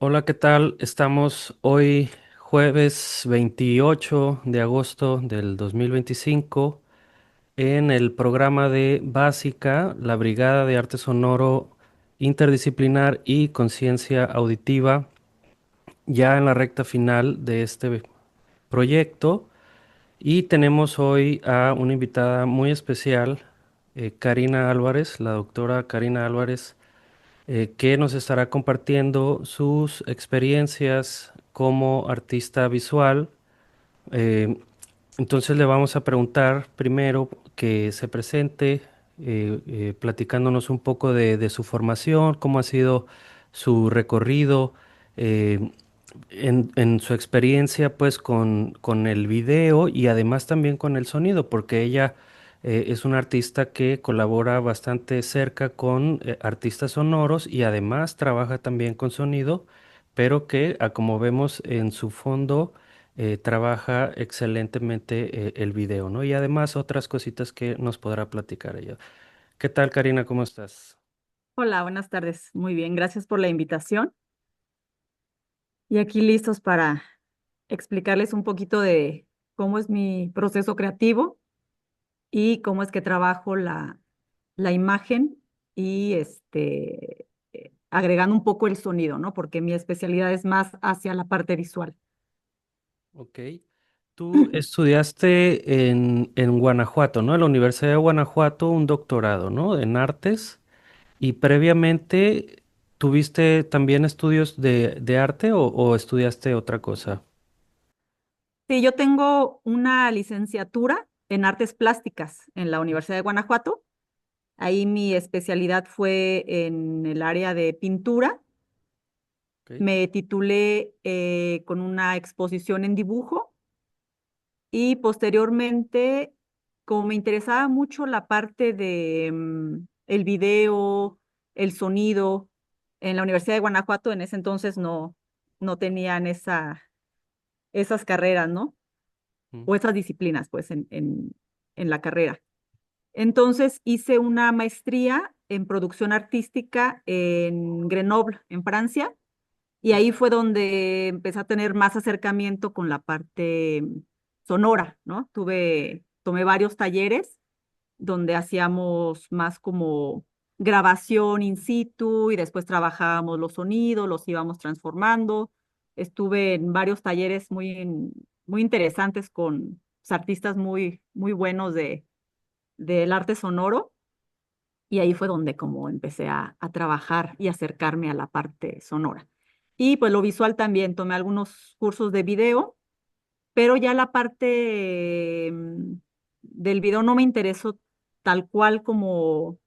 Hola, ¿qué tal? Estamos hoy jueves 28 de agosto del 2025 en el programa de Básica, la Brigada de Arte Sonoro Interdisciplinar y Conciencia Auditiva, ya en la recta final de este proyecto. Y tenemos hoy a una invitada muy especial, Karina Álvarez, la doctora Karina Álvarez, que nos estará compartiendo sus experiencias como artista visual. Eh, entonces le vamos a preguntar primero que se presente, platicándonos un poco de su formación, cómo ha sido su recorrido, eh, en su experiencia pues con el video y además también con el sonido, porque ella es una artista que colabora bastante cerca con artistas sonoros y además trabaja también con sonido, pero que, como vemos en su fondo, trabaja excelentemente el video, ¿no? Y además otras cositas que nos podrá platicar ella. ¿Qué tal, Karina? ¿Cómo estás? Hola, buenas tardes. Muy bien, gracias por la invitación. Y aquí listos para explicarles un poquito de cómo es mi proceso creativo y cómo es que trabajo la imagen y agregando un poco el sonido, ¿no? Porque mi especialidad es más hacia la parte visual. Ok. Tú estudiaste en Guanajuato, ¿no? En la Universidad de Guanajuato, un doctorado, ¿no? En artes. Y previamente, ¿tuviste también estudios de arte o estudiaste otra cosa? Sí, yo tengo una licenciatura en artes plásticas en la Universidad de Guanajuato. Ahí mi especialidad fue en el área de pintura. Ok. Me titulé con una exposición en dibujo y posteriormente, como me interesaba mucho la parte de el video, el sonido, en la Universidad de Guanajuato en ese entonces no tenían esas carreras, ¿no? Mm. O esas disciplinas, pues, en la carrera. Entonces hice una maestría en producción artística en Grenoble, en Francia. Y ahí fue donde empecé a tener más acercamiento con la parte sonora, ¿no? Tomé varios talleres donde hacíamos más como grabación in situ y después trabajábamos los sonidos, los íbamos transformando. Estuve en varios talleres muy interesantes con artistas muy buenos del arte sonoro y ahí fue donde como empecé a trabajar y acercarme a la parte sonora. Y pues lo visual también, tomé algunos cursos de video, pero ya la parte del video no me interesó tal cual como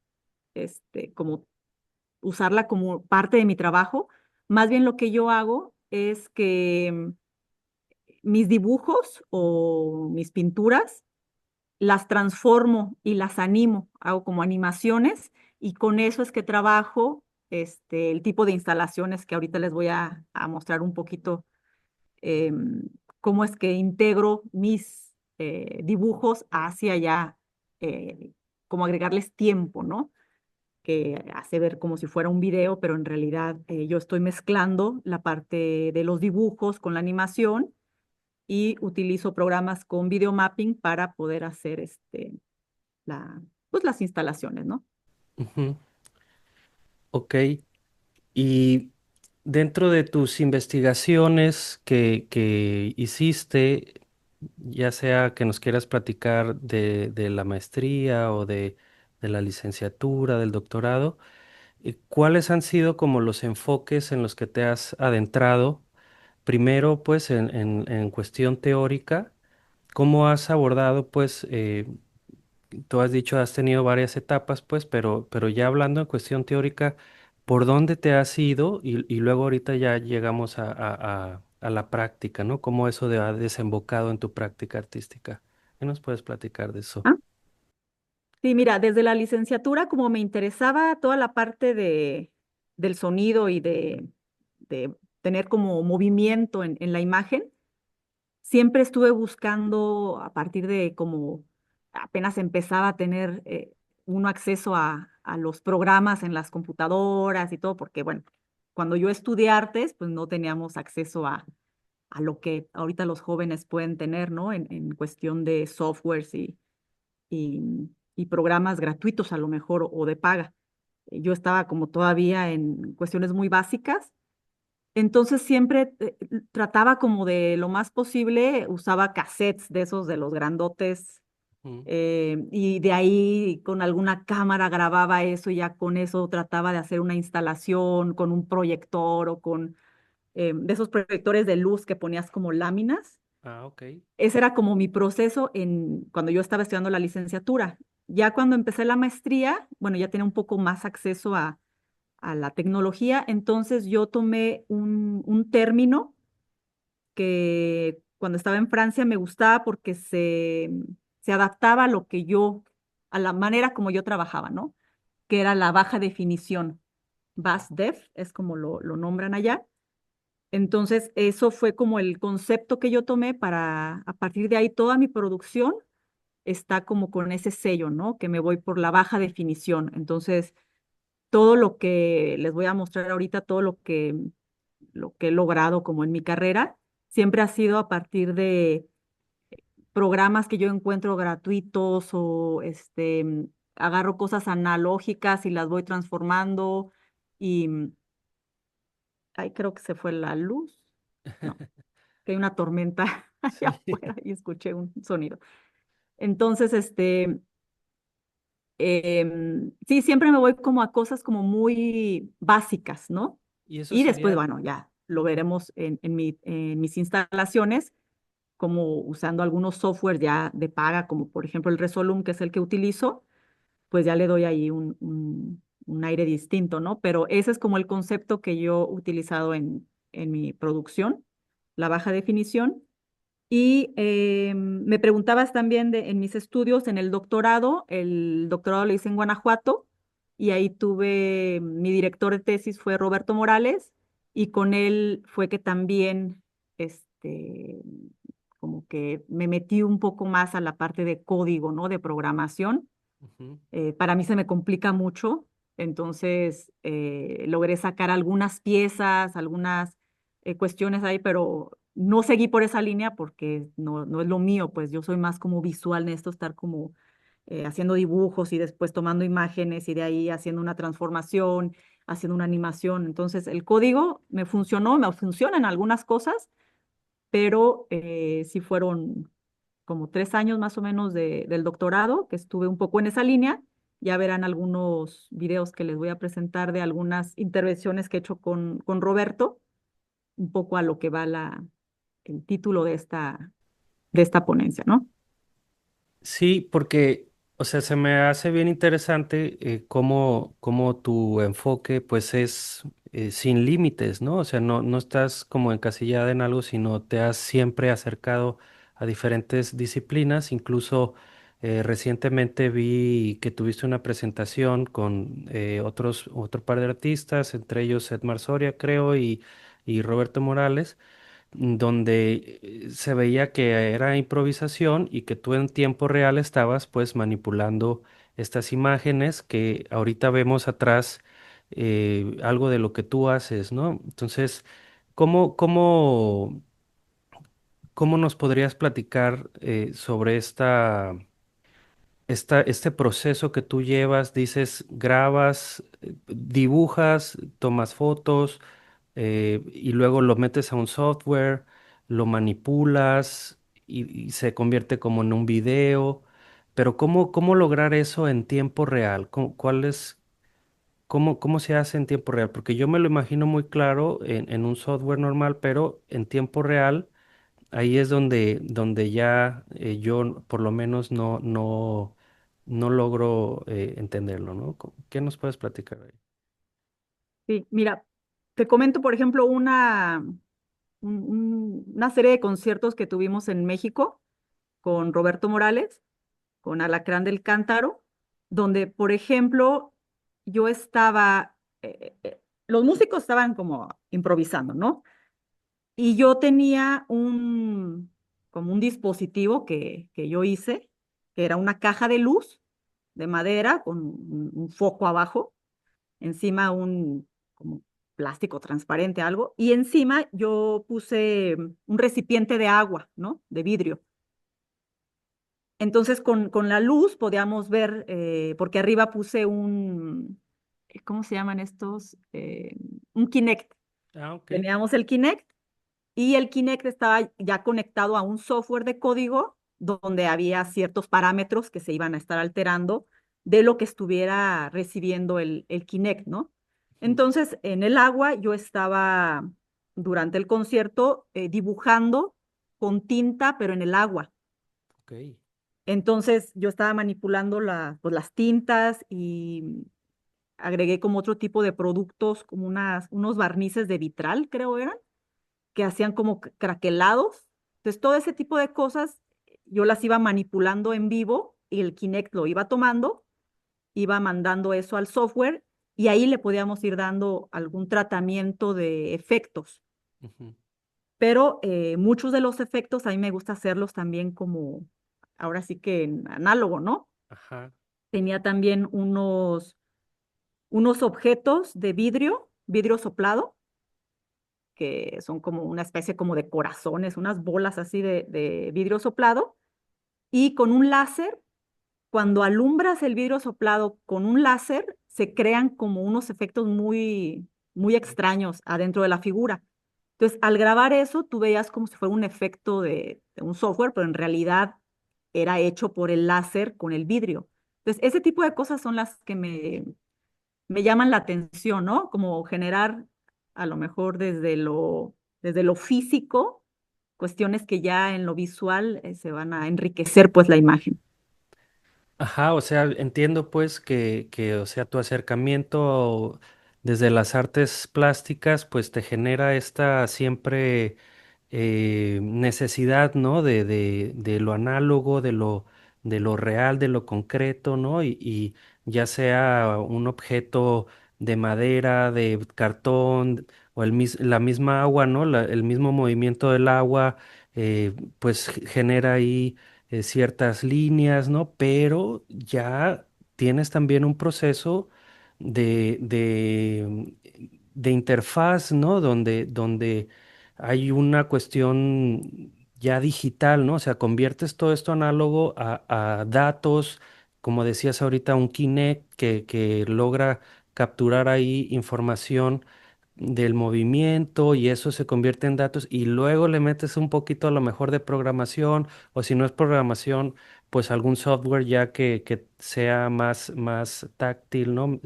usarla como parte de mi trabajo. Más bien lo que yo hago es que mis dibujos o mis pinturas las transformo y las animo, hago como animaciones y con eso es que trabajo el tipo de instalaciones que ahorita les voy a mostrar un poquito cómo es que integro mis dibujos hacia ya, como agregarles tiempo, ¿no? Que hace ver como si fuera un video, pero en realidad yo estoy mezclando la parte de los dibujos con la animación y utilizo programas con video mapping para poder hacer pues las instalaciones, ¿no? Ujú. Ok. Y dentro de tus investigaciones que hiciste, ya sea que nos quieras platicar de la maestría o de la licenciatura, del doctorado, ¿cuáles han sido como los enfoques en los que te has adentrado? Primero, pues, en cuestión teórica, ¿cómo has abordado, pues, tú has dicho, has tenido varias etapas, pues, pero ya hablando en cuestión teórica, ¿por dónde te has ido? Y luego ahorita ya llegamos a la práctica, ¿no? ¿Cómo eso ha desembocado en tu práctica artística? ¿Qué nos puedes platicar de eso? Ah, sí, mira, desde la licenciatura, como me interesaba toda la parte del sonido y de tener como movimiento en la imagen, siempre estuve buscando a partir de como apenas empezaba a tener uno acceso a los programas en las computadoras y todo, porque bueno, cuando yo estudié artes, pues no teníamos acceso a lo que ahorita los jóvenes pueden tener, ¿no? En cuestión de softwares y programas gratuitos a lo mejor o de paga. Yo estaba como todavía en cuestiones muy básicas, entonces siempre trataba como de lo más posible, usaba cassettes de esos de los grandotes, Ujú. y de ahí con alguna cámara grababa eso y ya con eso trataba de hacer una instalación con un proyector o con de esos proyectores de luz que ponías como láminas. Ah, ok. Ese era como mi proceso cuando yo estaba estudiando la licenciatura. Ya cuando empecé la maestría, bueno, ya tenía un poco más acceso a la tecnología, entonces yo tomé un término que cuando estaba en Francia me gustaba porque se adaptaba a lo que yo, a la manera como yo trabajaba, ¿no? Que era la baja definición. BASDEF es como lo nombran allá. Entonces, eso fue como el concepto que yo tomé para, a partir de ahí, toda mi producción está como con ese sello, ¿no? Que me voy por la baja definición. Entonces, todo lo que les voy a mostrar ahorita, todo lo que he logrado como en mi carrera, siempre ha sido a partir de programas que yo encuentro gratuitos o agarro cosas analógicas y las voy transformando y, ay, creo que se fue la luz. No, que hay una tormenta allá Sí. afuera y escuché un sonido. Entonces, sí, siempre me voy como a cosas como muy básicas, ¿no? Y eso Y después, sería, bueno, ya lo veremos en mis instalaciones, como usando algunos software ya de paga, como por ejemplo el Resolum, que es el que utilizo, pues ya le doy ahí un aire distinto, ¿no? Pero ese es como el concepto que yo he utilizado en mi producción, la baja definición. Y me preguntabas también en mis estudios, en el doctorado lo hice en Guanajuato y ahí tuve, mi director de tesis fue Roberto Morales y con él fue que también, este, como que me metí un poco más a la parte de código, ¿no? De programación. ujú. Para mí se me complica mucho, entonces logré sacar algunas piezas, algunas cuestiones ahí, pero no seguí por esa línea porque no es lo mío, pues yo soy más como visual en esto, estar como haciendo dibujos y después tomando imágenes y de ahí haciendo una transformación, haciendo una animación. Entonces el código me funcionó, me funciona en algunas cosas, pero sí fueron como 3 años más o menos del doctorado, que estuve un poco en esa línea. Ya verán algunos videos que les voy a presentar de algunas intervenciones que he hecho con Roberto, un poco a lo que va el título de esta ponencia, ¿no? Sí, porque, o sea, se me hace bien interesante cómo tu enfoque, pues, es sin límites, ¿no? O sea, no estás como encasillada en algo, sino te has siempre acercado a diferentes disciplinas. Incluso recientemente vi que tuviste una presentación con otro par de artistas, entre ellos Edmar Soria, creo, y Roberto Morales, donde se veía que era improvisación y que tú en tiempo real estabas pues manipulando estas imágenes que ahorita vemos atrás, algo de lo que tú haces, ¿no? Entonces, ¿cómo, cómo, cómo nos podrías platicar sobre este proceso que tú llevas? Dices, grabas, dibujas, tomas fotos, y luego lo metes a un software, lo manipulas y se convierte como en un video. Pero ¿cómo lograr eso en tiempo real? ¿Cómo se hace en tiempo real? Porque yo me lo imagino muy claro en un software normal, pero en tiempo real, ahí es donde ya yo por lo menos no logro entenderlo, ¿no? ¿Qué nos puedes platicar ahí? Sí, mira, te comento, por ejemplo, una serie de conciertos que tuvimos en México con Roberto Morales, con Alacrán del Cántaro, donde, por ejemplo, yo estaba, los músicos estaban como improvisando, ¿no? Y yo tenía como un dispositivo que yo hice, que era una caja de luz de madera con un foco abajo, encima como plástico transparente, algo, y encima yo puse un recipiente de agua, ¿no? De vidrio. Entonces con la luz podíamos ver, porque arriba puse ¿cómo se llaman estos? Un Kinect. Ah, ok. Teníamos el Kinect y el Kinect estaba ya conectado a un software de código donde había ciertos parámetros que se iban a estar alterando de lo que estuviera recibiendo el Kinect, ¿no? Ujú. Entonces, en el agua yo estaba durante el concierto dibujando con tinta, pero en el agua. Ok. Entonces, yo estaba manipulando pues, las tintas y agregué como otro tipo de productos, como unos barnices de vitral, creo eran que hacían como craquelados. Entonces, todo ese tipo de cosas yo las iba manipulando en vivo y el Kinect lo iba tomando, iba mandando eso al software y ahí le podíamos ir dando algún tratamiento de efectos. Ujú. Pero muchos de los efectos a mí me gusta hacerlos también como, ahora sí que en análogo, ¿no? Ajá. Tenía también unos objetos de vidrio soplado, que son como una especie como de corazones, unas bolas así de vidrio soplado, y con un láser, cuando alumbras el vidrio soplado con un láser, se crean como unos efectos muy extraños adentro de la figura. Entonces, al grabar eso, tú veías como si fuera un efecto de un software, pero en realidad era hecho por el láser con el vidrio. Entonces, ese tipo de cosas son las que me llaman la atención, ¿no? Como generar a lo mejor desde lo físico, cuestiones que ya en lo visual se van a enriquecer pues la imagen. Ajá, o sea, entiendo pues o sea, tu acercamiento desde las artes plásticas, pues te genera esta siempre necesidad, ¿no? De lo análogo, de lo real, de lo concreto, ¿no? Y ya sea un objeto de madera, de cartón, o la misma agua, ¿no? El mismo movimiento del agua, pues genera ahí ciertas líneas, ¿no? Pero ya tienes también un proceso de, de, de interfaz, ¿no? Donde hay una cuestión ya digital, ¿no? O sea, conviertes todo esto análogo a datos, como decías ahorita, un Kinect que logra capturar ahí información del movimiento y eso se convierte en datos y luego le metes un poquito a lo mejor de programación o si no es programación, pues algún software ya que sea más táctil, ¿no?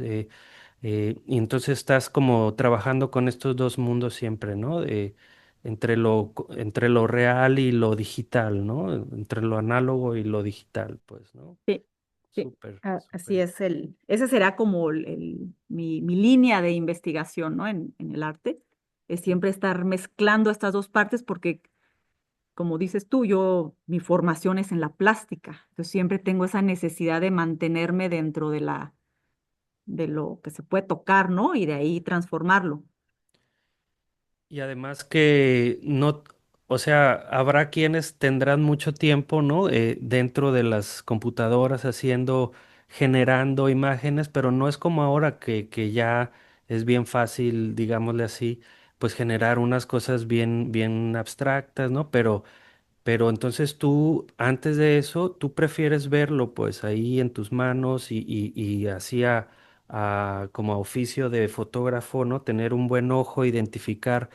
Y entonces estás como trabajando con estos dos mundos siempre, ¿no? Entre lo real y lo digital, ¿no? Entre lo análogo y lo digital, pues, ¿no? Sí, sí, Súper, así súper. es ese será como mi línea de investigación, ¿no? En el arte, es siempre estar mezclando estas dos partes porque, como dices tú, mi formación es en la plástica, entonces siempre tengo esa necesidad de mantenerme dentro de lo que se puede tocar, ¿no? Y de ahí transformarlo. Y además que no, o sea, habrá quienes tendrán mucho tiempo, ¿no? Dentro de las computadoras generando imágenes, pero no es como ahora que ya es bien fácil, digámosle así, pues generar unas cosas bien abstractas, ¿no? Pero entonces tú, antes de eso, tú prefieres verlo pues ahí en tus manos y así como a oficio de fotógrafo, ¿no? Tener un buen ojo, identificar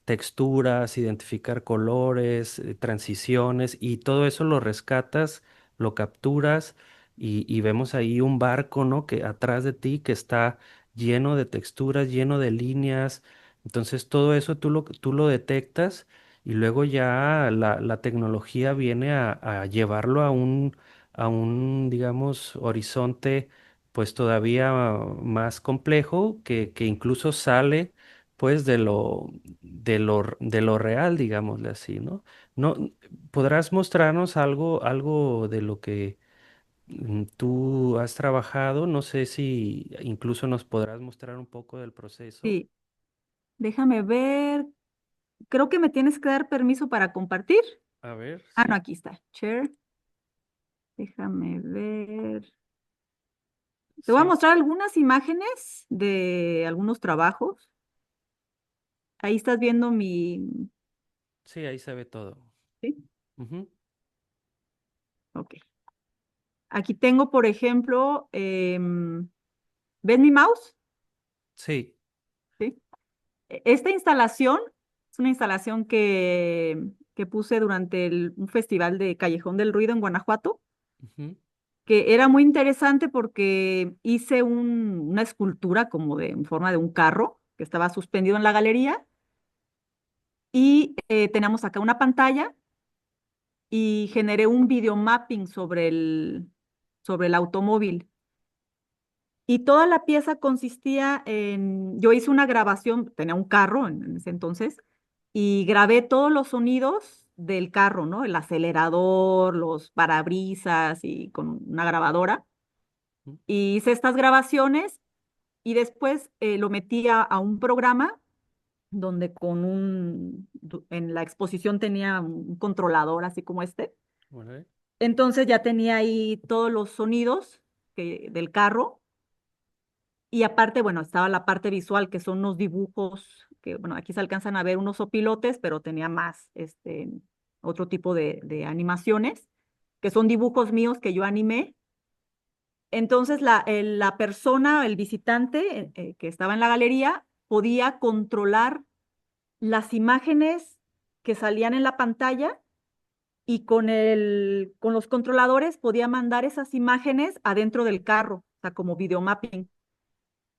texturas, identificar colores, transiciones y todo eso lo rescatas, lo capturas y vemos ahí un barco, ¿no? Que atrás de ti que está lleno de texturas, lleno de líneas. Entonces todo eso tú lo detectas y luego ya la tecnología viene a llevarlo a un, digamos, horizonte pues todavía más complejo que incluso sale pues de lo real, digámosle así, ¿no? No, ¿podrás mostrarnos algo de lo que tú has trabajado? No sé si incluso nos podrás mostrar un poco del proceso. Sí, déjame ver. Creo que me tienes que dar permiso para compartir. A ver, Ah, no, sí. aquí está. Share. Déjame ver. Te voy a Sí, mostrar algunas imágenes de algunos trabajos. Ahí estás viendo mi... Sí, ahí se ve todo. ¿Sí? Ujú. Ok. Aquí tengo, por ejemplo, ¿ves mi mouse? Sí. ¿Sí? Esta instalación es una instalación que puse durante un festival de Callejón del Ruido en Guanajuato, Ujú. que era muy interesante porque hice una escultura como en forma de un carro que estaba suspendido en la galería y teníamos acá una pantalla y generé un videomapping sobre el automóvil. Y toda la pieza consistía yo hice una grabación, tenía un carro en ese entonces, y grabé todos los sonidos del carro, ¿no? El acelerador, los parabrisas y con una grabadora. Ujú. Y hice estas grabaciones y después lo metí a un programa donde en la exposición tenía un controlador así como este. Órale. Entonces ya tenía ahí todos los sonidos del carro. Y aparte, bueno, estaba la parte visual, que son unos dibujos, que bueno, aquí se alcanzan a ver unos opilotes, pero tenía más, otro tipo de animaciones, que son dibujos míos que yo animé. Entonces, la persona, el visitante que estaba en la galería, podía controlar las imágenes que salían en la pantalla y con los controladores podía mandar esas imágenes adentro del carro, o sea, como videomapping.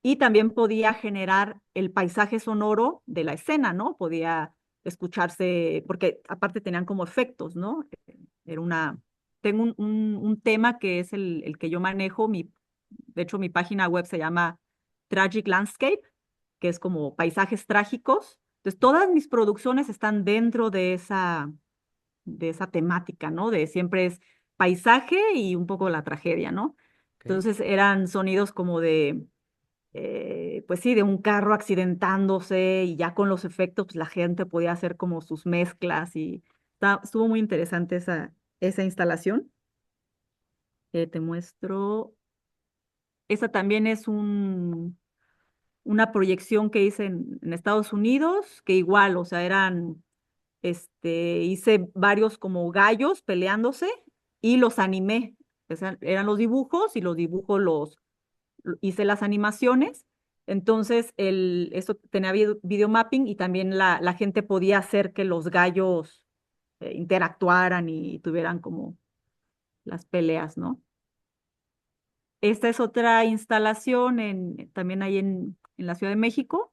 Y también podía generar el paisaje sonoro de la escena, ¿no? Podía escucharse, porque aparte tenían como efectos, ¿no? Era tengo un tema que es el que yo manejo, de hecho mi página web se llama Tragic Landscape, que es como paisajes trágicos. Entonces, todas mis producciones están dentro de esa temática, ¿no? De siempre es paisaje y un poco la tragedia, ¿no? Ok. Entonces, eran sonidos como pues sí, de un carro accidentándose y ya con los efectos, pues la gente podía hacer como sus mezclas y estuvo muy interesante esa instalación. Te muestro. Esa también es una proyección que hice en Estados Unidos, que igual, o sea, hice varios como gallos peleándose y los animé. O sea, eran los dibujos y los dibujos hice las animaciones. Entonces, eso tenía video mapping y también la gente podía hacer que los gallos interactuaran y tuvieran como las peleas, ¿no? Esta es otra instalación también ahí en la Ciudad de México,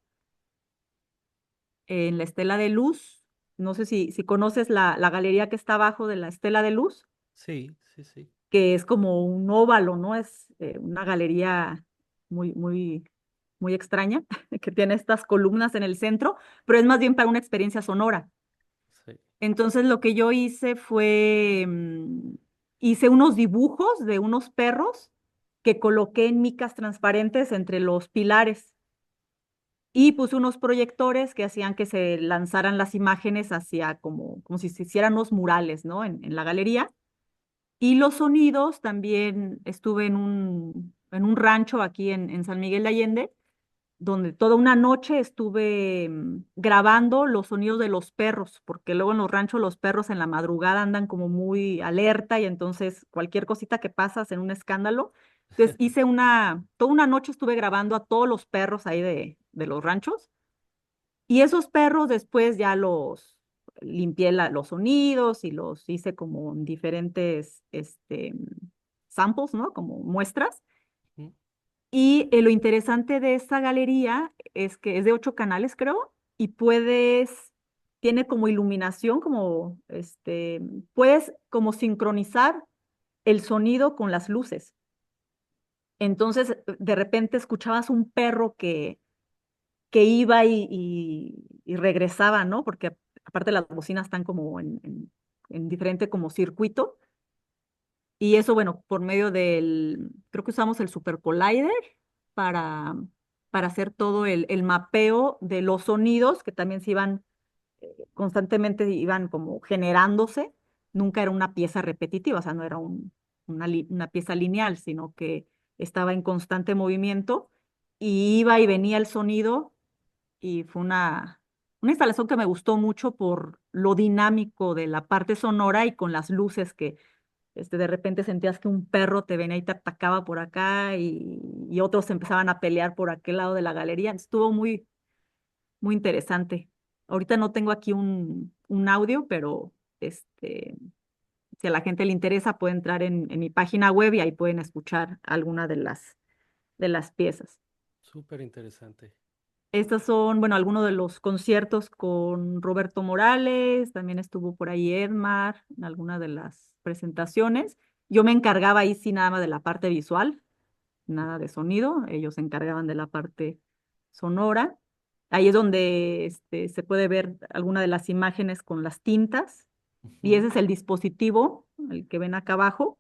en la Estela de Luz. No sé si conoces la galería que está abajo de la Estela de Luz, Sí, sí, sí. que es como un óvalo, ¿no? Es una galería muy, muy, muy extraña, que tiene estas columnas en el centro, pero es más bien para una experiencia sonora. Sí. Entonces lo que yo hice fue, hice unos dibujos de unos perros que coloqué en micas transparentes entre los pilares y puse unos proyectores que hacían que se lanzaran las imágenes hacia como si se hicieran unos murales, ¿no? En la galería. Y los sonidos, también estuve en un rancho aquí en San Miguel de Allende, donde toda una noche estuve grabando los sonidos de los perros, porque luego en los ranchos los perros en la madrugada andan como muy alerta y entonces cualquier cosita que pasas en un escándalo. Entonces toda una noche estuve grabando a todos los perros ahí de los ranchos y esos perros después ya los limpié los sonidos y los hice como en diferentes samples, ¿no? Como muestras. Ujú. Y lo interesante de esta galería es que es de 8 canales, creo, y tiene como iluminación, puedes como sincronizar el sonido con las luces. Entonces, de repente escuchabas un perro que iba y regresaba, ¿no? Porque aparte las bocinas están como en diferente como circuito. Y eso, bueno, por medio creo que usamos el Super Collider para, para hacer todo el mapeo de los sonidos que también se iban constantemente, iban como generándose. Nunca era una pieza repetitiva, o sea, no era una pieza lineal, sino que estaba en constante movimiento y iba y venía el sonido y fue una instalación que me gustó mucho por lo dinámico de la parte sonora y con las luces que de repente sentías que un perro te venía y te atacaba por acá y otros empezaban a pelear por aquel lado de la galería. Estuvo muy, muy interesante. Ahorita no tengo aquí un audio, pero si a la gente le interesa, puede entrar en mi página web y ahí pueden escuchar alguna de las piezas. Súper interesante. Estas son, bueno, algunos de los conciertos con Roberto Morales, también estuvo por ahí Edmar en alguna de las presentaciones. Yo me encargaba ahí sí nada más de la parte visual, nada de sonido, ellos se encargaban de la parte sonora. Ahí es donde se puede ver alguna de las imágenes con las tintas y Ujú. ese es el dispositivo, el que ven acá abajo,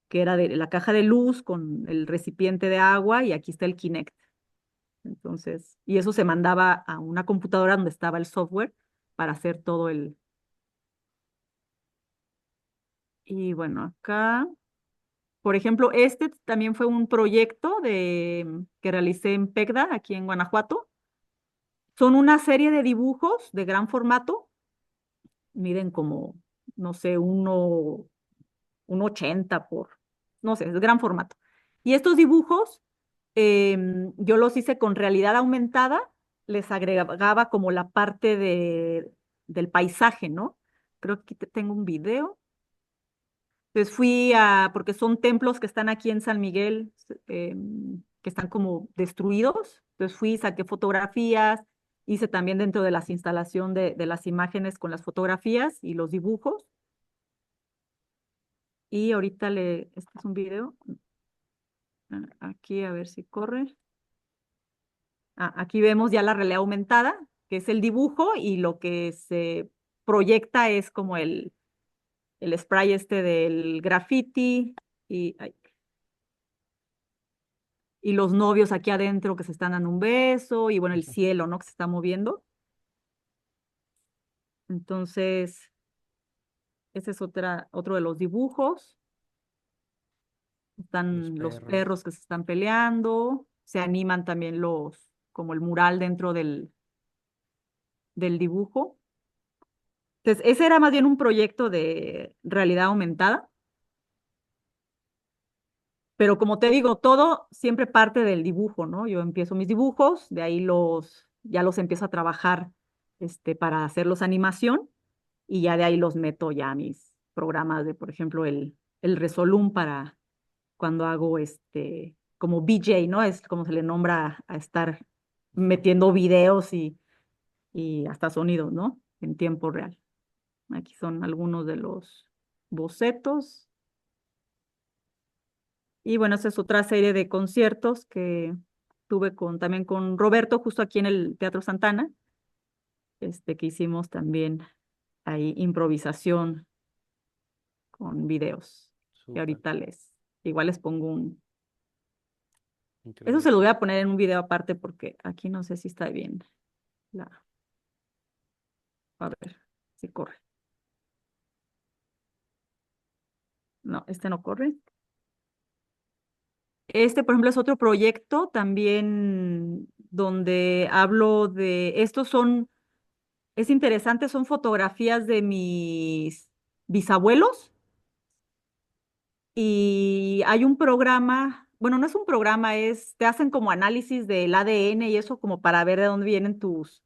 que era de la caja de luz con el recipiente de agua y aquí está el Kinect. Entonces, y eso se mandaba a una computadora donde estaba el software para hacer todo el... Y bueno, acá, por ejemplo, este también fue un proyecto que realicé en PECDA, aquí en Guanajuato. Son una serie de dibujos de gran formato, miden como, no sé, 1,80 por, no sé, es gran formato. Y estos dibujos yo los hice con realidad aumentada, les agregaba como la parte del paisaje, ¿no? Creo que aquí tengo un video. Entonces porque son templos que están aquí en San Miguel, que están como destruidos. Entonces fui, saqué fotografías, hice también dentro de las instalación de las imágenes con las fotografías y los dibujos. Y ahorita este es un video, aquí a ver si corre. Aquí vemos ya la realidad aumentada, que es el dibujo y lo que se proyecta es como el spray del graffiti y, ay, y los novios aquí adentro que se están dando un beso y bueno, el cielo, ¿no? Que se está moviendo. Entonces, ese es otro de los dibujos. Los Están los perros. perros que se están peleando, se animan también como el mural dentro del dibujo. Entonces, ese era más bien un proyecto de realidad aumentada, pero como te digo, todo siempre parte del dibujo, ¿no? Yo empiezo mis dibujos, de ahí ya los empiezo a trabajar, para hacerlos animación y ya de ahí los meto ya a mis programas de, por ejemplo, el Resolum para cuando hago como VJ, ¿no? Es como se le nombra a estar metiendo videos y hasta sonidos, ¿no? En tiempo real. Aquí son algunos de los bocetos. Y bueno, esa es otra serie de conciertos que tuve también con Roberto, justo aquí en el Teatro Santana, que hicimos también ahí improvisación con videos. Y Súper. ahorita igual les pongo eso se Increíble. lo voy a poner en un video aparte porque aquí no sé si está bien. La, a ver si corre. No, este no corre. Por ejemplo, es otro proyecto también donde hablo es interesante, son fotografías de mis bisabuelos y hay un programa, bueno, no es un programa, te hacen como análisis del ADN y eso como para ver de dónde vienen tus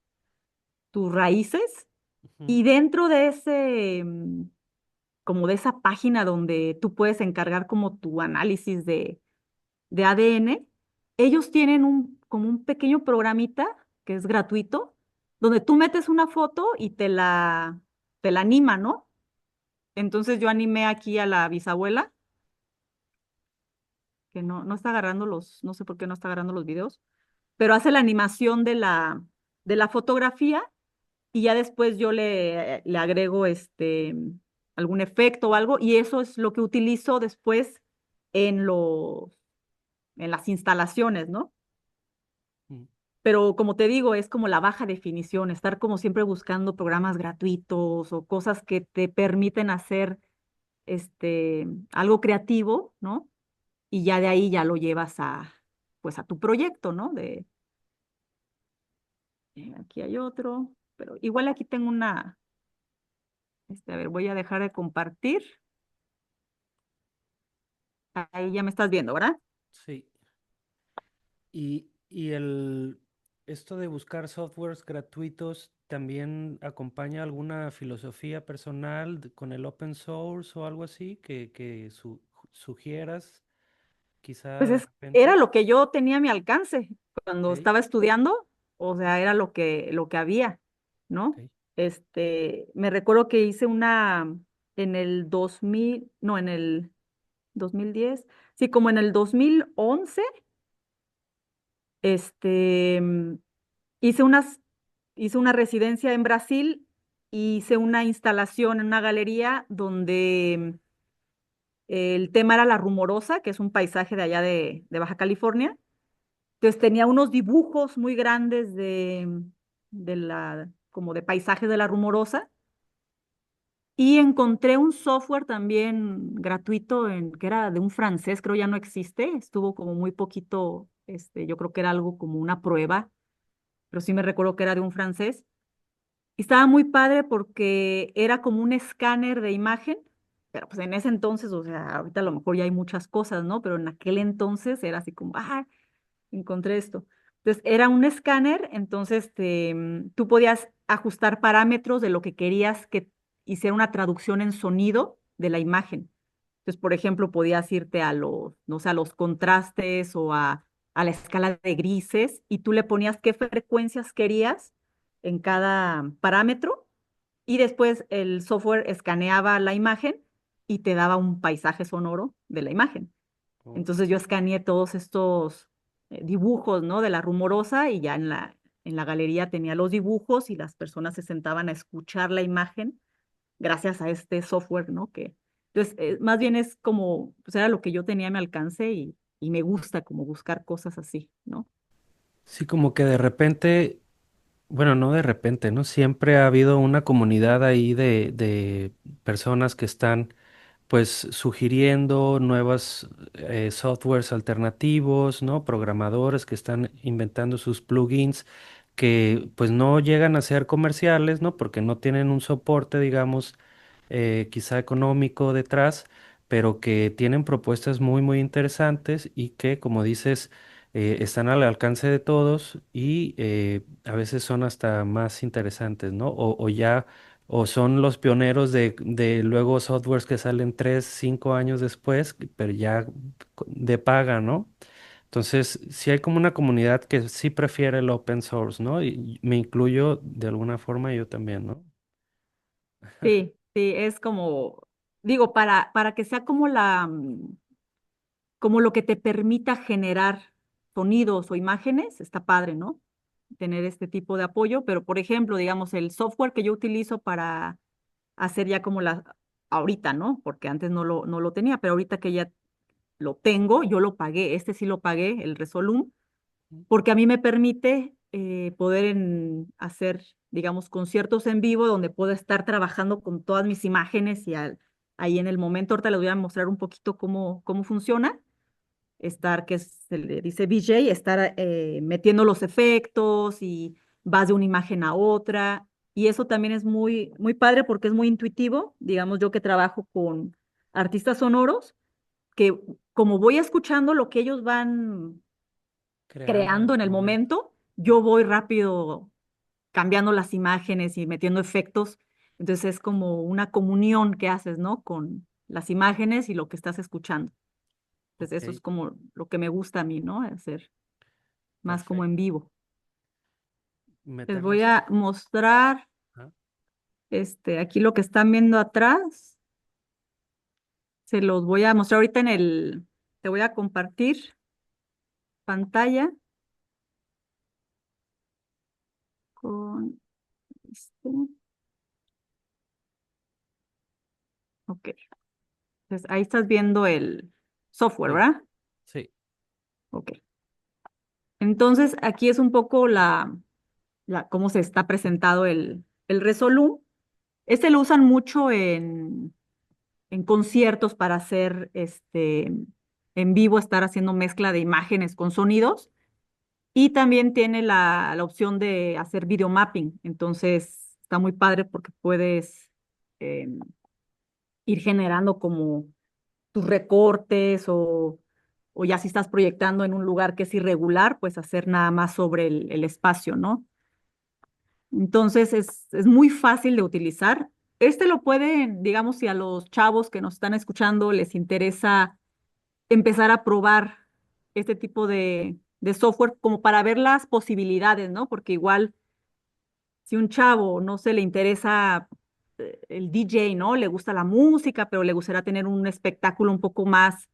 raíces. Ujú. Y dentro de como de esa página donde tú puedes encargar como tu análisis de ADN, ellos tienen como un pequeño programita que es gratuito, donde tú metes una foto y te la anima, ¿no? Entonces yo animé aquí a la bisabuela, que no está agarrando no sé por qué no está agarrando los videos, pero hace la animación de la fotografía y ya después yo le agrego algún efecto o algo y eso es lo que utilizo después en en las instalaciones, ¿no? Mm. Pero como te digo, es como la baja definición, estar como siempre buscando programas gratuitos o cosas que te permiten hacer algo creativo, ¿no? Y ya de ahí ya lo llevas pues a tu proyecto, ¿no? Aquí hay otro, pero igual aquí tengo una, a ver, voy a dejar de compartir. Ahí ya me estás viendo, ¿verdad? Sí. Esto de buscar softwares gratuitos también acompaña alguna filosofía personal con el open source o algo así que sugieras quizá Pues de era repente. lo que yo tenía a mi alcance cuando Ok, estaba estudiando, o sea, era lo que había, ¿no? ok. Me recuerdo que hice una en el 2000, no, en el 2010, sí, como en el 2011, este, mm, hice unas, hice una residencia en Brasil, y hice una instalación en una galería donde el tema era la Rumorosa, que es un paisaje de allá de Baja California. Entonces tenía unos dibujos muy grandes como de paisajes de la Rumorosa, y encontré un software también gratuito que era de un francés, creo ya no existe, estuvo como muy poquito, yo creo que era algo como una prueba, pero sí me recuerdo que era de un francés. Y estaba muy padre porque era como un escáner de imagen, pero pues en ese entonces, o sea, ahorita a lo mejor ya hay muchas cosas, ¿no? Pero en aquel entonces era así como, encontré esto. Entonces, era un escáner, entonces tú podías ajustar parámetros de lo que querías que hiciera una traducción en sonido de la imagen. Entonces, por ejemplo, podías irte a los, no sé, a los contrastes o a la escala de grises, y tú le ponías qué frecuencias querías en cada parámetro, y después el software escaneaba la imagen y te daba un paisaje sonoro de la imagen. Oh. Entonces yo escaneé todos estos dibujos, ¿no? De la Rumorosa, y ya en la galería tenía los dibujos y las personas se sentaban a escuchar la imagen gracias a este software, ¿no? Entonces, más bien es como, pues era lo que yo tenía a mi alcance, y me gusta como buscar cosas así, ¿no? Sí, como que de repente, bueno, no de repente, ¿no? Siempre ha habido una comunidad ahí de personas que están pues sugiriendo nuevas softwares alternativos, ¿no? Programadores que están inventando sus plugins que pues no llegan a ser comerciales, ¿no? Porque no tienen un soporte, digamos, quizá económico detrás, pero que tienen propuestas muy, muy interesantes y que, como dices, están al alcance de todos y a veces son hasta más interesantes, ¿no? O ya o son los pioneros de luego softwares que salen 3, 5 años después, pero ya de paga, ¿no? Entonces, sí hay como una comunidad que sí prefiere el open source, ¿no? Y me incluyo de alguna forma yo también, ¿no? Sí, sí, es como, digo, para que sea como lo que te permita generar sonidos o imágenes, está padre, ¿no? Tener este tipo de apoyo, pero por ejemplo, digamos, el software que yo utilizo para hacer ya como ahorita, ¿no? Porque antes no lo tenía, pero ahorita que ya lo tengo, yo lo pagué, sí lo pagué, el Resolum, porque a mí me permite poder hacer, digamos, conciertos en vivo donde puedo estar trabajando con todas mis imágenes, y ahí en el momento, ahorita les voy a mostrar un poquito cómo funciona. Que se le dice VJ, estar metiendo los efectos, y vas de una imagen a otra. Y eso también es muy, muy padre porque es muy intuitivo. Digamos, yo que trabajo con artistas sonoros, que como voy escuchando lo que ellos van Creando en creando en ese el momento. momento, yo voy rápido cambiando las imágenes y metiendo efectos. Entonces es como una comunión que haces, ¿no? Con las imágenes y lo que estás escuchando. Entonces eso es Ok, como lo que me gusta a mí, ¿no? Hacer más como en perfecto. vivo. Les voy Meternos. a mostrar Ajá. aquí lo que están viendo atrás. Se los voy a mostrar ahorita te voy a compartir pantalla con este. Ok. Entonces ahí estás viendo el software, Sí, ¿verdad? sí. Ok. Entonces aquí es un poco cómo se está presentado el Resolum. Lo usan mucho en conciertos para hacer en vivo, estar haciendo mezcla de imágenes con sonidos. Y también tiene la opción de hacer video mapping. Entonces, está muy padre porque puedes eh, ir generando como tus recortes o ya si estás proyectando en un lugar que es irregular, pues hacer nada más sobre el espacio, ¿no? Entonces es muy fácil de utilizar. Este lo pueden, digamos, si a los chavos que nos están escuchando les interesa empezar a probar este tipo de software como para ver las posibilidades, ¿no? Porque igual si un chavo no se le interesa el DJ, ¿no? Le gusta la música, pero le gustaría tener un espectáculo un poco más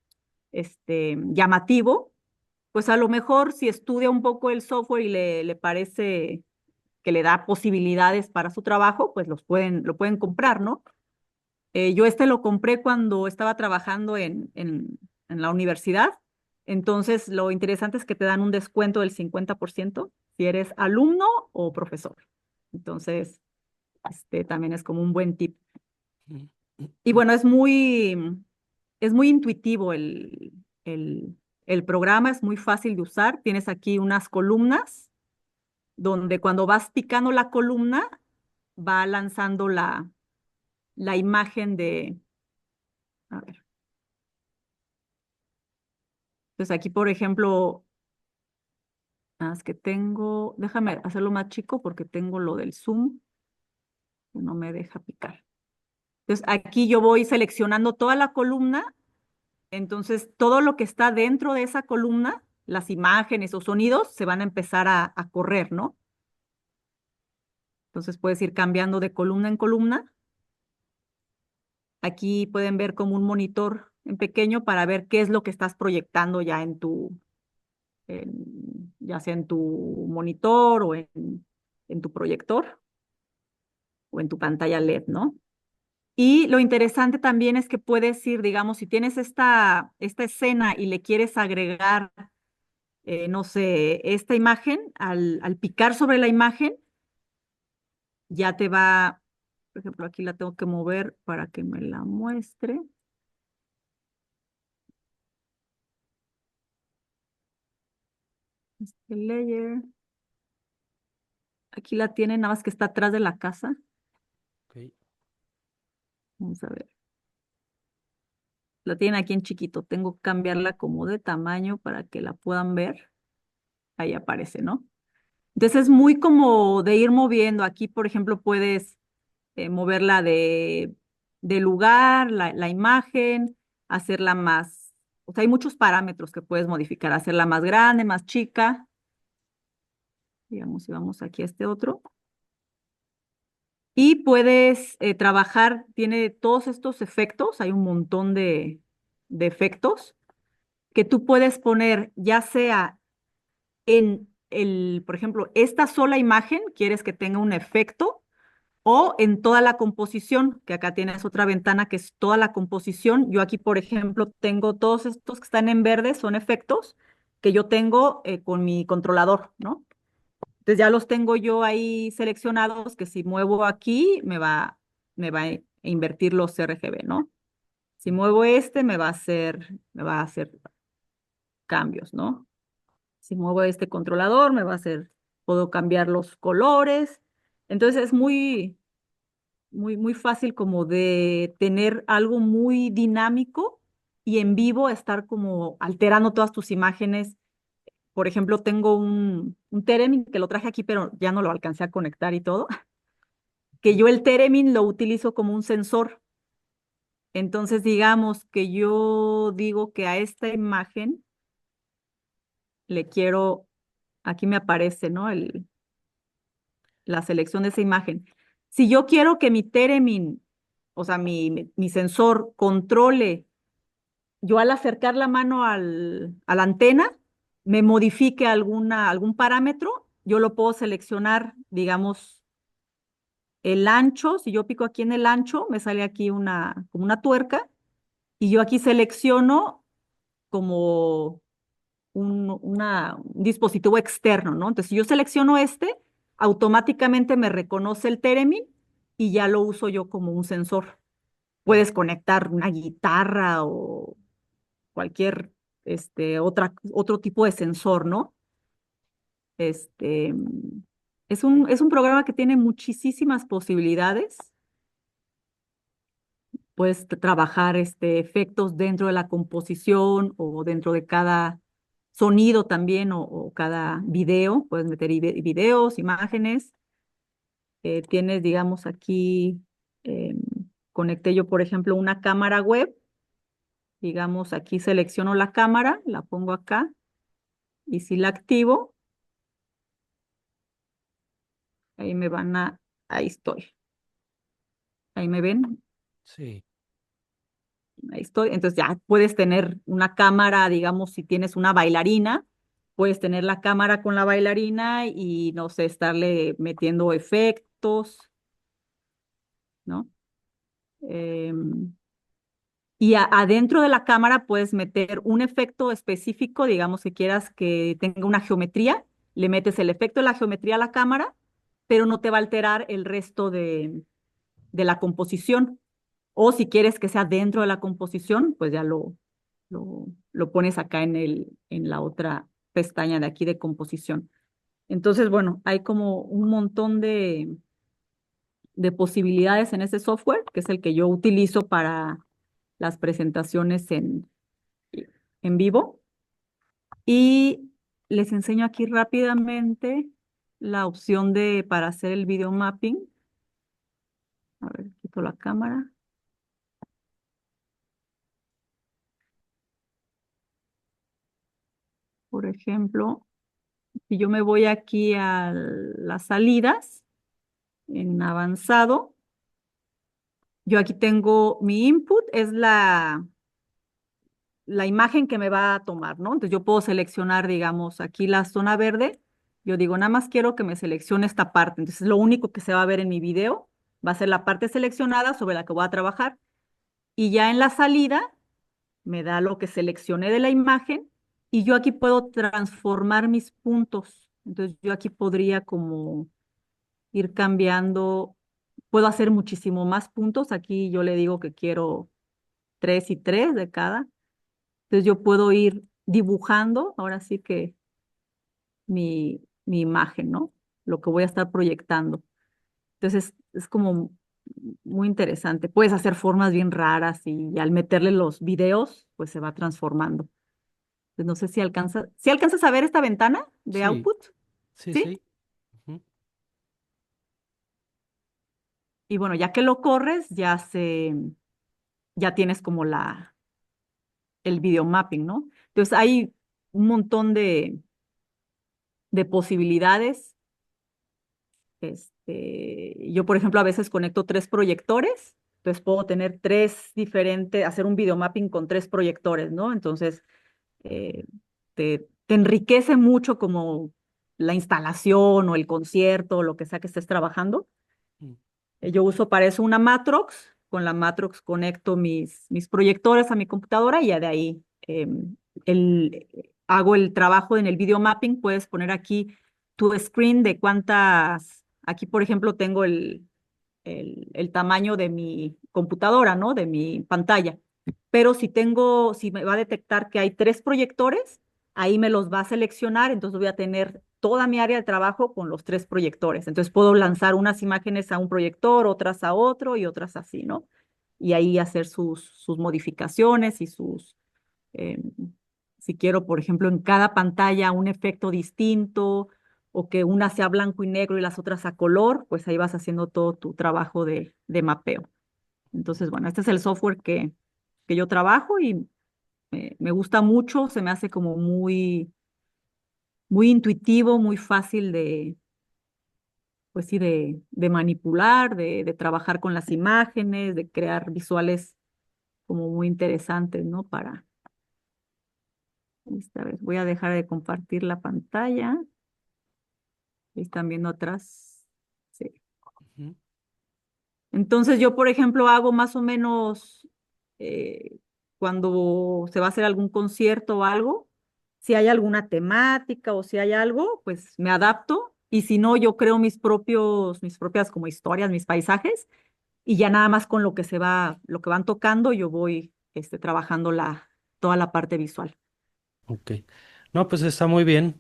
llamativo, pues a lo mejor si estudia un poco el software y le parece que le da posibilidades para su trabajo, pues lo pueden comprar, ¿no? Yo lo compré cuando estaba trabajando en la universidad. Entonces, lo interesante es que te dan un descuento del 50% si eres alumno o profesor. Entonces, también es como un buen tip. Y bueno, es muy intuitivo el programa, es muy fácil de usar. Tienes aquí unas columnas donde cuando vas picando la columna, va lanzando la imagen a ver, entonces aquí, por ejemplo, es que déjame hacerlo más chico porque tengo lo del zoom, que no me deja picar. Entonces aquí yo voy seleccionando toda la columna, entonces todo lo que está dentro de esa columna, las imágenes o sonidos, se van a empezar a correr, ¿no? Entonces puedes ir cambiando de columna en columna. Aquí pueden ver como un monitor en pequeño para ver qué es lo que estás proyectando ya ya sea en tu monitor o en tu proyector o en tu pantalla LED, ¿no? Y lo interesante también es que puedes ir, digamos, si tienes esta escena y le quieres agregar, no sé, esta imagen, al picar sobre la imagen, ya te va, por ejemplo, aquí la tengo que mover para que me la muestre. Este layer, aquí la tienen, nada más que está atrás de la casa. Ok. Vamos a ver. La tienen aquí en chiquito. Tengo que cambiarla como de tamaño para que la puedan ver. Ahí aparece, ¿no? Entonces es muy como de ir moviendo. Aquí, por ejemplo, puedes moverla de lugar, la imagen, hacerla más, o sea, hay muchos parámetros que puedes modificar, hacerla más grande, más chica. Digamos, si vamos aquí a este otro. Y puedes trabajar, tiene todos estos efectos, hay un montón de efectos que tú puedes poner, ya sea por ejemplo, esta sola imagen, quieres que tenga un efecto, o en toda la composición, que acá tienes otra ventana que es toda la composición. Yo aquí, por ejemplo, tengo todos estos que están en verde, son efectos que yo tengo con mi controlador, ¿no? Entonces ya los tengo yo ahí seleccionados, que si muevo aquí, me va a invertir los RGB, ¿no? Si muevo me va a hacer cambios, ¿no? Si muevo este controlador, puedo cambiar los colores. Entonces es muy fácil como de tener algo muy dinámico y en vivo estar como alterando todas tus imágenes. Por ejemplo, tengo un Theremin que lo traje aquí, pero ya no lo alcancé a conectar y todo, que Ok. yo el Theremin lo utilizo como un sensor. Entonces, digamos que yo digo que a esta imagen le quiero, aquí me aparece, ¿no? La selección de esa imagen. Si yo quiero que mi Theremin, o sea, mi sensor controle, yo al acercar la mano a la antena, me modifique algún parámetro, yo lo puedo seleccionar, digamos, el ancho, si yo pico aquí en el ancho, me sale aquí como una tuerca, y yo aquí selecciono como un dispositivo externo, ¿no? Entonces, si yo selecciono automáticamente me reconoce el Theremin y ya lo uso yo como un sensor. Mm. Puedes conectar una guitarra o cualquier otro tipo de sensor, ¿no? Este, es un programa que tiene muchísimas posibilidades. Puedes trabajar efectos dentro de la composición o dentro de cada sonido también o cada video. Puedes meter videos, imágenes. Tienes, digamos, aquí, em, conecté yo, por ejemplo, una cámara web. Digamos, aquí selecciono la cámara, la pongo acá y si la activo, ahí me van a, ahí estoy. Ahí me ven, Sí, ahí estoy. Entonces ya puedes tener una cámara, digamos, si tienes una bailarina, puedes tener la cámara con la bailarina y, no sé, estarle metiendo efectos, ¿no? Em, y adentro de la cámara puedes meter un efecto específico, digamos que quieras que tenga una geometría, le metes el efecto de la geometría a la cámara, pero no te va a alterar el resto de la composición. O si quieres que sea dentro de la composición, pues ya lo pones acá en la otra pestaña de aquí de composición. Entonces, bueno, hay como un montón de posibilidades en ese software, que es el que yo utilizo para las presentaciones en vivo. Y les enseño aquí rápidamente la opción para hacer el video mapping. A ver, quito la cámara. Por ejemplo, si yo me voy aquí a las salidas, en avanzado, yo aquí tengo mi input, es la imagen que me va a tomar, ¿no? Entonces yo puedo seleccionar, digamos, aquí la zona verde. Yo digo, nada más quiero que me seleccione esta parte. Entonces lo único que se va a ver en mi video va a ser la parte seleccionada sobre la que voy a trabajar. Y ya en la salida me da lo que seleccioné de la imagen y yo aquí puedo transformar mis puntos. Entonces yo aquí podría como ir cambiando, puedo hacer muchísimo más puntos. Aquí yo le digo que quiero 3 y 3 de cada. Entonces yo puedo ir dibujando, ahora sí que mi imagen, ¿no? Lo que voy a estar proyectando. Entonces es como muy interesante. Puedes hacer formas bien raras y al meterle los videos, pues se va transformando. Pues no sé si alcanzas a ver esta ventana de sí, output, sí, ¿sí? sí. Ujú. Y bueno, ya que lo corres, ya tienes como el video mapping, ¿no? Entonces hay un montón de posibilidades. Yo, por ejemplo, a veces conecto 3 proyectores, entonces puedo tener hacer un video mapping con 3 proyectores, ¿no? Entonces, eh, te enriquece mucho como la instalación o el concierto o lo que sea que estés trabajando. Mm. Yo uso para eso una Matrox. Con la Matrox conecto mis proyectores a mi computadora y ya de ahí hago el trabajo en el video mapping. Puedes poner aquí tu screen de cuántas. Aquí, por ejemplo, tengo el tamaño de mi computadora, ¿no? De mi pantalla. Pero si me va a detectar que hay 3 proyectores, ahí me los va a seleccionar, entonces voy a tener toda mi área de trabajo con los 3 proyectores. Entonces puedo lanzar unas imágenes a un proyector, otras a otro y otras así, ¿no? Y ahí hacer sus modificaciones y eh, si quiero, por ejemplo, en cada pantalla un efecto distinto o que una sea blanco y negro y las otras a color, pues ahí vas haciendo todo tu trabajo de mapeo. Entonces, bueno, este es el software que yo trabajo y me gusta mucho, se me hace como muy intuitivo, muy fácil pues sí, de manipular, de trabajar con las imágenes, de crear visuales como muy interesantes, ¿no? Esta vez voy a dejar de compartir la pantalla. Ahí están viendo atrás. Sí. Ujú. Entonces yo, por ejemplo, hago más o menos cuando se va a hacer algún concierto o algo, si hay alguna temática o si hay algo, pues me adapto. Y si no, yo creo mis propias como historias, mis paisajes, y ya nada más con lo que van tocando, yo voy trabajando toda la parte visual. Ok. No, pues está muy bien.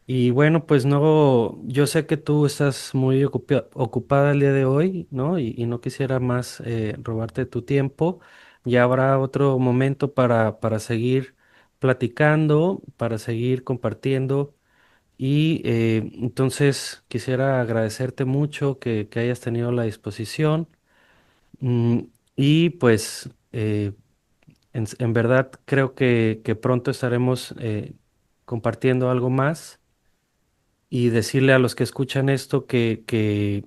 Y bueno, pues no, yo sé que tú estás muy ocupada el día de hoy, ¿no? Y no quisiera más robarte tu tiempo. Ya habrá otro momento para seguir platicando, para seguir compartiendo. Y entonces quisiera agradecerte mucho que hayas tenido la disposición. Mm, y pues en verdad creo que pronto estaremos compartiendo algo más y decirle a los que escuchan esto que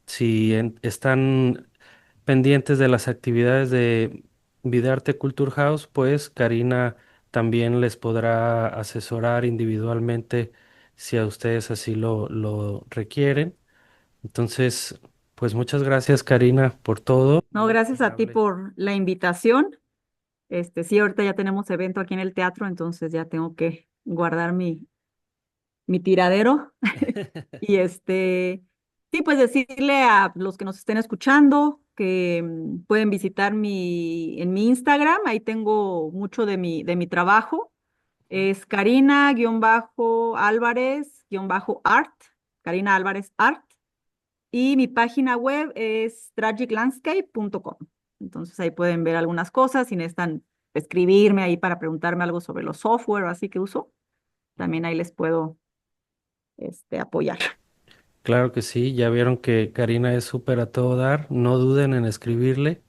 si están pendientes de las actividades de Vidarte Culture House, pues Karina también les podrá asesorar individualmente si a ustedes así lo requieren. Entonces, pues muchas gracias, Karina, por todo. No, Muy gracias a ti amable. por la invitación. Sí, ahorita ya tenemos evento aquí en el teatro, entonces ya tengo que guardar mi tiradero. Y sí, pues decirle a los que nos estén escuchando que pueden visitar en mi Instagram, ahí tengo mucho de mi trabajo. Es Karina-Álvarez-Art, Karina Álvarez Art, y mi página web es tragiclandscape.com. Entonces ahí pueden ver algunas cosas, si necesitan escribirme ahí para preguntarme algo sobre los software, así que uso, también ahí les puedo apoyar. Claro que sí, ya vieron que Karina es súper a todo dar, no duden en escribirle.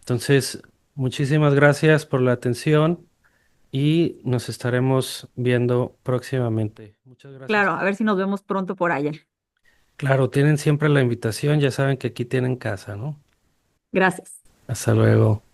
Entonces, muchísimas gracias por la atención y nos estaremos viendo próximamente. Muchas gracias, Claro, a ver si Karina. nos vemos pronto por allá. Claro, tienen siempre la invitación, ya saben que aquí tienen casa, ¿no? Gracias. Hasta luego.